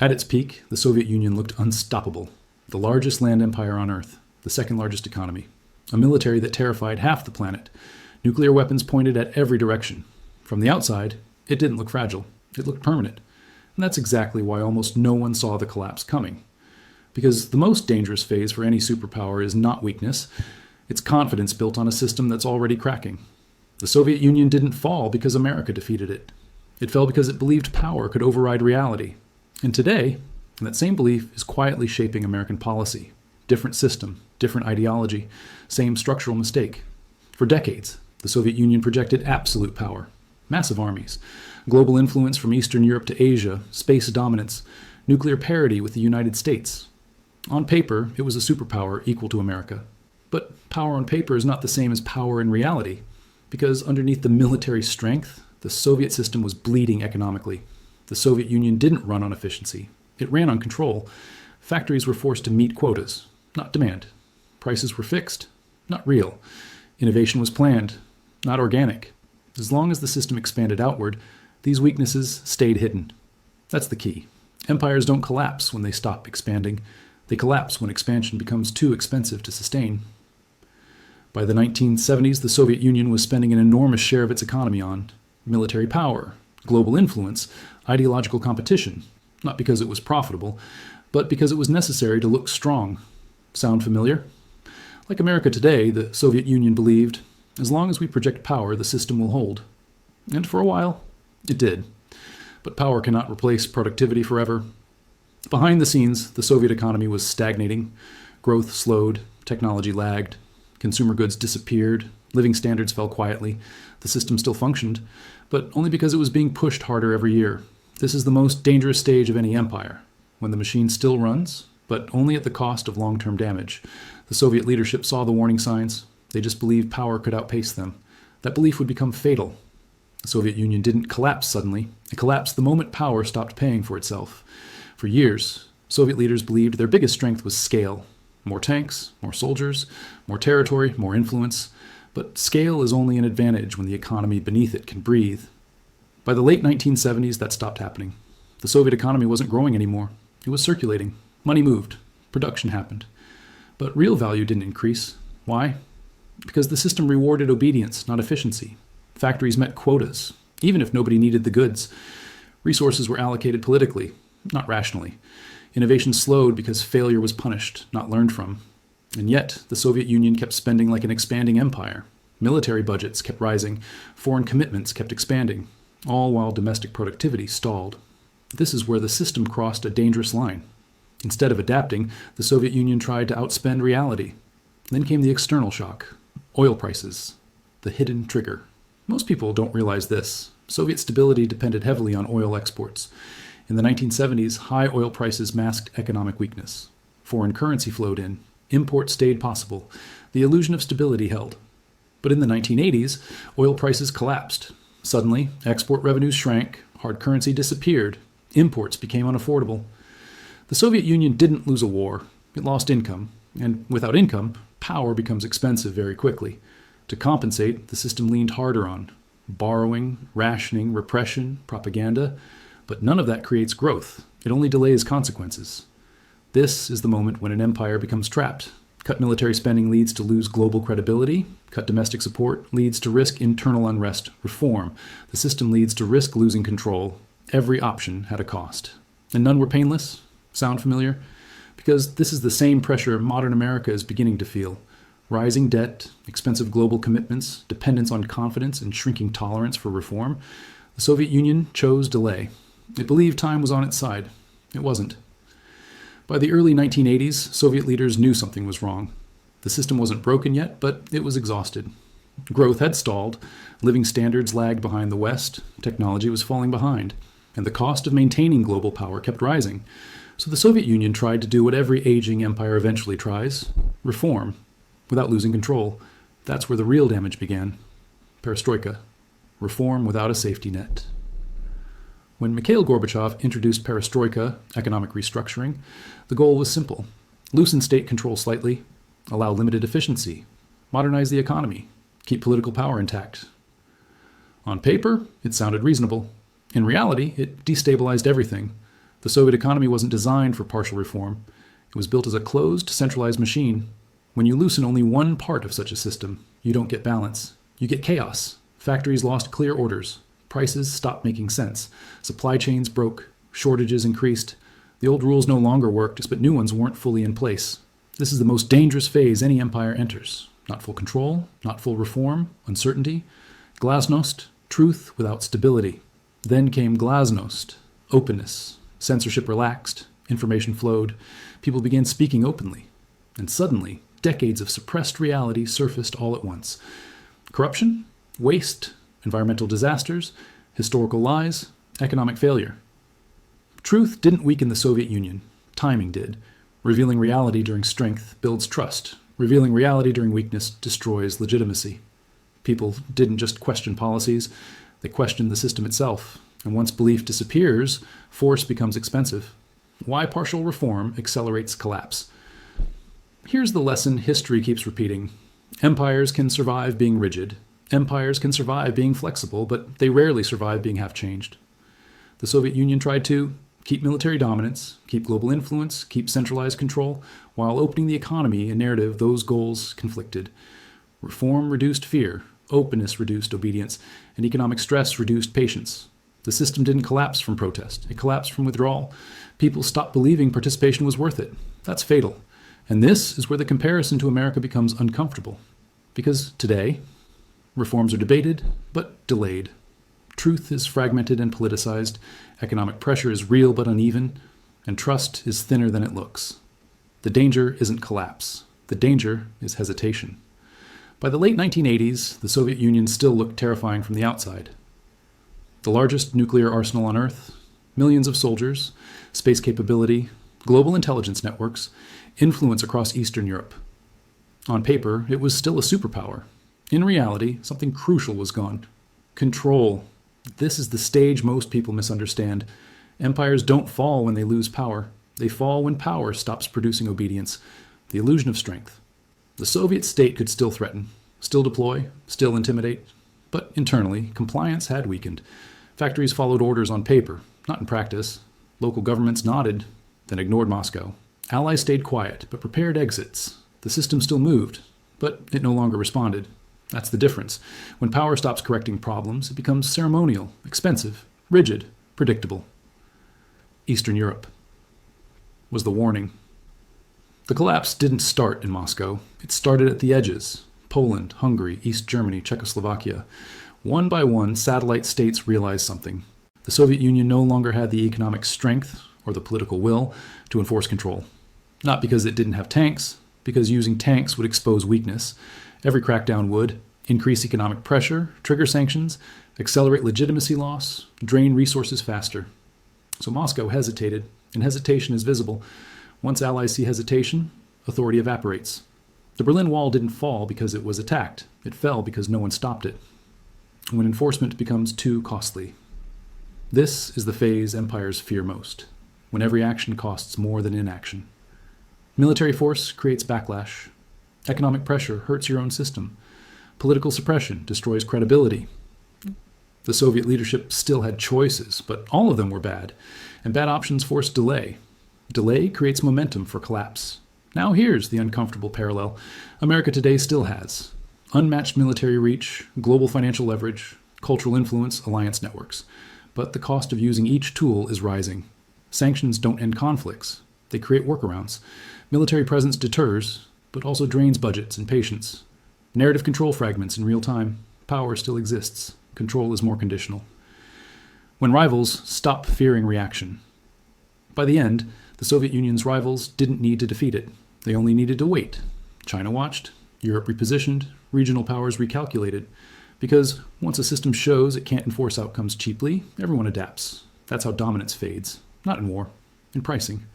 At its peak, the Soviet Union looked unstoppable. The largest land empire on Earth, the second largest economy, a military that terrified half the planet, nuclear weapons pointed at every direction. From the outside, it didn't look fragile. It looked permanent. And that's exactly why almost no one saw the collapse coming. Because the most dangerous phase for any superpower is not weakness, it's confidence built on a system that's already cracking. The Soviet Union didn't fall because America defeated it. It fell because it believed power could override reality. And today, that same belief is quietly shaping American policy. Different system, different ideology, same structural mistake. For decades, the Soviet Union projected absolute power, massive armies, global influence from Eastern Europe to Asia, space dominance, nuclear parity with the United States. On paper, it was a superpower equal to America. But power on paper is not the same as power in reality, because underneath the military strength, the Soviet system was bleeding economically. The Soviet Union didn't run on efficiency. It ran on control. Factories were forced to meet quotas, not demand. Prices were fixed, not real. Innovation was planned, not organic. As long as the system expanded outward, these weaknesses stayed hidden. That's the key. Empires don't collapse when they stop expanding. They collapse when expansion becomes too expensive to sustain. By the 1970s, the Soviet Union was spending an enormous share of its economy on military power, global influence, ideological competition, not because it was profitable, but because it was necessary to look strong. Sound familiar? Like America today, the Soviet Union believed, as long as we project power, the system will hold. And for a while, it did. But power cannot replace productivity forever. Behind the scenes, the Soviet economy was stagnating. Growth slowed, technology lagged, consumer goods disappeared, living standards fell quietly. The system still functioned, but only because it was being pushed harder every year. This is the most dangerous stage of any empire, when the machine still runs, but only at the cost of long-term damage. The Soviet leadership saw the warning signs. They just believed power could outpace them. That belief would become fatal. The Soviet Union didn't collapse suddenly. It collapsed the moment power stopped paying for itself. For years, Soviet leaders believed their biggest strength was scale. More tanks, more soldiers, more territory, more influence. But scale is only an advantage when the economy beneath it can breathe. By the late 1970s, that stopped happening. The Soviet economy wasn't growing anymore. It was circulating. Money moved. Production happened. But real value didn't increase. Why? Because the system rewarded obedience, not efficiency. Factories met quotas, even if nobody needed the goods. Resources were allocated politically, not rationally. Innovation slowed because failure was punished, not learned from. And yet, the Soviet Union kept spending like an expanding empire. Military budgets kept rising. Foreign commitments kept expanding, all while domestic productivity stalled. This is where the system crossed a dangerous line. Instead of adapting, the Soviet Union tried to outspend reality. Then came the external shock. Oil prices. The hidden trigger. Most people don't realize this. Soviet stability depended heavily on oil exports. In the 1970s, high oil prices masked economic weakness. Foreign currency flowed in. Imports stayed possible. The illusion of stability held. But in the 1980s, oil prices collapsed. Suddenly, export revenues shrank, hard currency disappeared, imports became unaffordable. The Soviet Union didn't lose a war. It lost income. And without income, power becomes expensive very quickly. To compensate, the system leaned harder on borrowing, rationing, repression, propaganda. But none of that creates growth. It only delays consequences. This is the moment when an empire becomes trapped. Cut military spending leads to lose global credibility. Cut domestic support leads to risk internal unrest. Reform. The system leads to risk losing control. Every option had a cost. And none were painless. Sound familiar? Because this is the same pressure modern America is beginning to feel. Rising debt, expensive global commitments, dependence on confidence, and shrinking tolerance for reform. The Soviet Union chose delay. It believed time was on its side. It wasn't. By the early 1980s, Soviet leaders knew something was wrong. The system wasn't broken yet, but it was exhausted. Growth had stalled. Living standards lagged behind the West. Technology was falling behind. And the cost of maintaining global power kept rising. So the Soviet Union tried to do what every aging empire eventually tries: reform, without losing control. That's where the real damage began. Perestroika. Reform without a safety net. When Mikhail Gorbachev introduced perestroika, economic restructuring, the goal was simple: loosen state control slightly, allow limited efficiency, modernize the economy, keep political power intact. On paper, it sounded reasonable. In reality, it destabilized everything. The Soviet economy wasn't designed for partial reform. It was built as a closed, centralized machine. When you loosen only one part of such a system, you don't get balance. You get chaos. Factories lost clear orders. Prices stopped making sense. Supply chains broke. Shortages increased. The old rules no longer worked, but new ones weren't fully in place. This is the most dangerous phase any empire enters. Not full control, not full reform, uncertainty. Glasnost, truth without stability. Then came glasnost, openness. Censorship relaxed, information flowed. People began speaking openly. And suddenly, decades of suppressed reality surfaced all at once. Corruption, waste, environmental disasters, historical lies, economic failure. Truth didn't weaken the Soviet Union. Timing did. Revealing reality during strength builds trust. Revealing reality during weakness destroys legitimacy. People didn't just question policies, they questioned the system itself. And once belief disappears, force becomes expensive. Why partial reform accelerates collapse. Here's the lesson history keeps repeating. Empires can survive being rigid. Empires can survive being flexible, but they rarely survive being half-changed. The Soviet Union tried to keep military dominance, keep global influence, keep centralized control, while opening the economy, a narrative those goals conflicted. Reform reduced fear, openness reduced obedience, and economic stress reduced patience. The system didn't collapse from protest. It collapsed from withdrawal. People stopped believing participation was worth it. That's fatal. And this is where the comparison to America becomes uncomfortable. Because today, reforms are debated, but delayed. Truth is fragmented and politicized. Economic pressure is real but uneven. And trust is thinner than it looks. The danger isn't collapse. The danger is hesitation. By the late 1980s, the Soviet Union still looked terrifying from the outside. The largest nuclear arsenal on Earth, millions of soldiers, space capability, global intelligence networks, influence across Eastern Europe. On paper, it was still a superpower. In reality, something crucial was gone. Control. This is the stage most people misunderstand. Empires don't fall when they lose power. They fall when power stops producing obedience, the illusion of strength. The Soviet state could still threaten, still deploy, still intimidate. But internally, compliance had weakened. Factories followed orders on paper, not in practice. Local governments nodded, then ignored Moscow. Allies stayed quiet, but prepared exits. The system still moved, but it no longer responded. That's the difference. When power stops correcting problems, it becomes ceremonial, expensive, rigid, predictable. Eastern Europe was the warning. The collapse didn't start in Moscow. It started at the edges. Poland, Hungary, East Germany, Czechoslovakia. One by one, satellite states realized something. The Soviet Union no longer had the economic strength or the political will to enforce control. Not because it didn't have tanks, because using tanks would expose weakness. Every crackdown would increase economic pressure, trigger sanctions, accelerate legitimacy loss, drain resources faster. So Moscow hesitated, and hesitation is visible. Once allies see hesitation, authority evaporates. The Berlin Wall didn't fall because it was attacked. It fell because no one stopped it. When enforcement becomes too costly. This is the phase empires fear most, when every action costs more than inaction. Military force creates backlash. Economic pressure hurts your own system. Political suppression destroys credibility. The Soviet leadership still had choices, but all of them were bad, and bad options forced delay. Delay creates momentum for collapse. Now here's the uncomfortable parallel America today still has. Unmatched military reach, global financial leverage, cultural influence, alliance networks. But the cost of using each tool is rising. Sanctions don't end conflicts. They create workarounds. Military presence deters, but also drains budgets and patience. Narrative control fragments in real time. Power still exists. Control is more conditional. When rivals stop fearing reaction. By the end, the Soviet Union's rivals didn't need to defeat it. They only needed to wait. China watched, Europe repositioned, regional powers recalculated. Because once a system shows it can't enforce outcomes cheaply, everyone adapts. That's how dominance fades. Not in war, in pricing.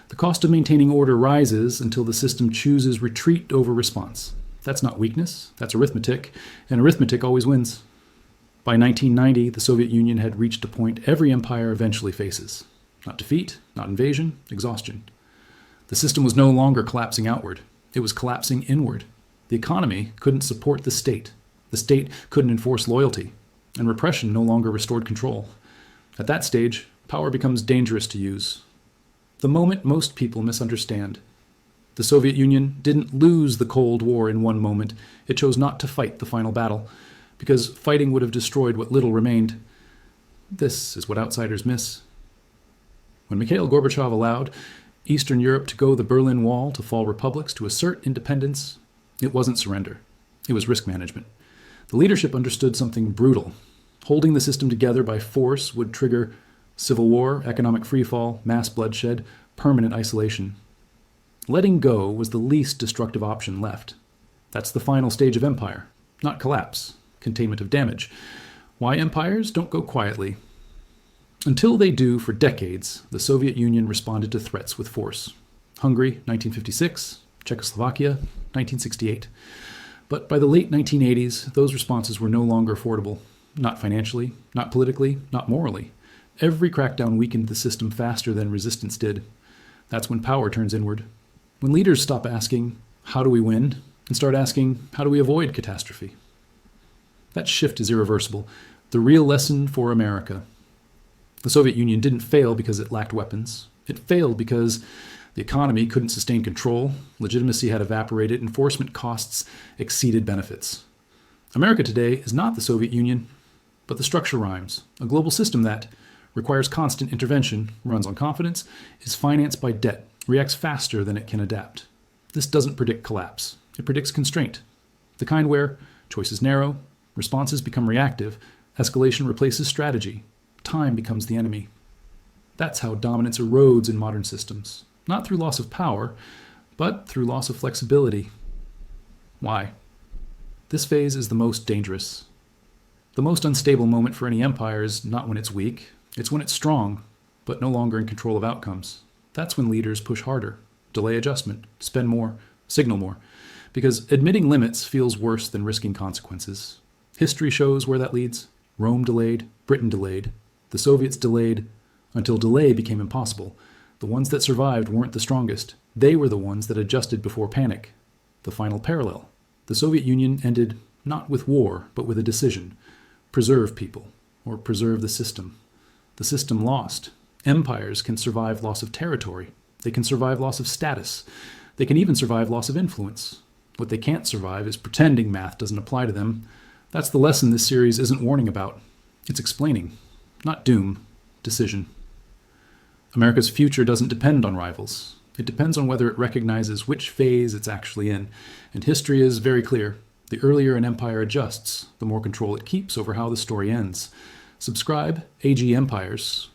The cost of maintaining order rises until the system chooses retreat over response. That's not weakness, that's arithmetic, and arithmetic always wins. By 1990, the Soviet Union had reached a point every empire eventually faces. Not defeat, not invasion, exhaustion. The system was no longer collapsing outward. It was collapsing inward. The economy couldn't support the state. The state couldn't enforce loyalty. And repression no longer restored control. At that stage, power becomes dangerous to use. The moment most people misunderstand. The Soviet Union didn't lose the Cold War in one moment. It chose not to fight the final battle, because fighting would have destroyed what little remained. This is what outsiders miss. When Mikhail Gorbachev allowed Eastern Europe to go the Berlin Wall to fall republics to assert independence, it wasn't surrender. It was risk management. The leadership understood something brutal. Holding the system together by force would trigger civil war, economic freefall, mass bloodshed, permanent isolation. Letting go was the least destructive option left. That's the final stage of empire, not collapse, containment of damage. Why empires don't go quietly? Until they do for decades, the Soviet Union responded to threats with force. Hungary, 1956, Czechoslovakia, 1968. But by the late 1980s, those responses were no longer affordable. Not financially, not politically, not morally. Every crackdown weakened the system faster than resistance did. That's when power turns inward. When leaders stop asking, how do we win? And start asking, how do we avoid catastrophe? That shift is irreversible. The real lesson for America. The Soviet Union didn't fail because it lacked weapons. It failed because the economy couldn't sustain control, legitimacy had evaporated, enforcement costs exceeded benefits. America today is not the Soviet Union, but the structure rhymes, a global system that requires constant intervention, runs on confidence, is financed by debt, reacts faster than it can adapt. This doesn't predict collapse. It predicts constraint, the kind where choices narrow, responses become reactive, escalation replaces strategy, time becomes the enemy. That's how dominance erodes in modern systems, not through loss of power, but through loss of flexibility. Why? This phase is the most dangerous. The most unstable moment for any empire is not when it's weak, it's when it's strong, but no longer in control of outcomes. That's when leaders push harder, delay adjustment, spend more, signal more, because admitting limits feels worse than risking consequences. History shows where that leads. Rome delayed, Britain delayed, the Soviets delayed, until delay became impossible. The ones that survived weren't the strongest. They were the ones that adjusted before panic. The final parallel. The Soviet Union ended not with war, but with a decision. Preserve people, or preserve the system. The system lost. Empires can survive loss of territory. They can survive loss of status. They can even survive loss of influence. What they can't survive is pretending math doesn't apply to them. That's the lesson this series isn't warning about. It's explaining. Not doom, decision. America's future doesn't depend on rivals. It depends on whether it recognizes which phase it's actually in. And history is very clear. The earlier an empire adjusts, the more control it keeps over how the story ends. Subscribe, AG Empires,